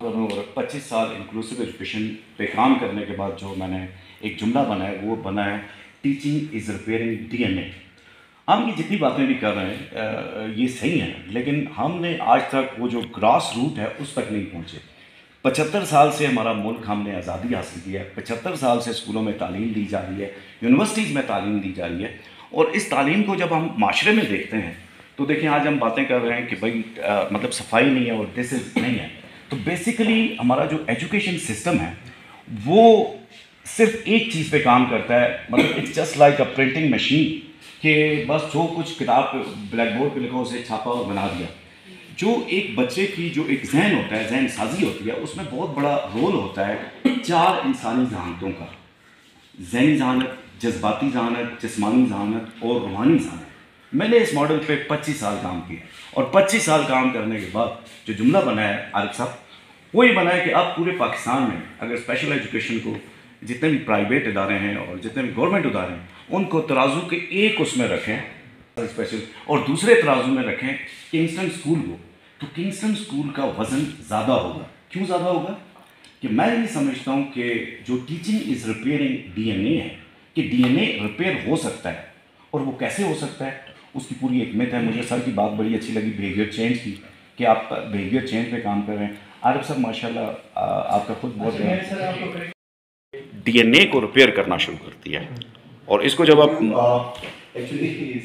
और 25 साल inclusive education पे काम करने के बाद जो मैंने एक जुमला बनाया वो बना है, टीचिंग इज़ रिपेयरिंग डीएनए। हम ये जितनी बातें भी कर रहे हैं ये सही हैं, लेकिन हमने आज तक वो जो ग्रास रूट है उस तक नहीं पहुँचे। 75 साल से हमारा मुल्क हमने आज़ादी हासिल की है, 75 साल से स्कूलों में तालीम दी जा रही है, यूनिवर्सिटीज़ में तालीम दी जा रही है। और इस तालीम को जब हम माशरे में देखते हैं तो देखिए आज हम बातें कर रहे हैं कि भाई मतलब सफाई नहीं है और दिस इज़ नहीं है। तो बेसिकली हमारा जो एजुकेशन सिस्टम है वो सिर्फ एक चीज़ पे काम करता है, मतलब it's just like a printing machine कि बस जो कुछ किताब पे ब्लैक बोर्ड पे लिखा उसे छापा और बना दिया। जो एक बच्चे की जो एक जहन होता है, जहन साजी होती है, उसमें बहुत बड़ा रोल होता है 4 इंसानी जहानतों का, ज़हनी जहानत, जज्बाती जहानत, जिस्मानी जहानत और रूहानी जहानत। मैंने इस मॉडल पे 25 साल काम किया और 25 साल काम करने के बाद जो जुमला बना है आरिफ साहब, वो ये बना है कि अब पूरे पाकिस्तान में अगर स्पेशल एजुकेशन को जितने भी प्राइवेट इदारे हैं और जितने भी गवर्नमेंट इदारे हैं उनको तराजू के एक उसमें रखें स्पेशल, और दूसरे तराजू में रखें किंगस्टन स्कूल को, तो किंगस्टन स्कूल का वज़न ज़्यादा होगा। क्यों ज़्यादा होगा? कि मैं ये समझता हूँ कि जो टीचिंग इज़ रिपेयरिंग डीएनए है, कि डीएनए रिपेयर हो सकता है। और वो कैसे हो सकता है उसकी पूरी एक मिथ है। मुझे सर की बात बड़ी अच्छी लगी बिहेवियर चेंज की, कि आप बिहेवियर चेंज पे काम कर रहे हैं। आरिफ साहब माशाल्लाह आपका खुद बहुत डीएनए को रिपेयर करना शुरू करती है। और इसको जब आप एक्चुअली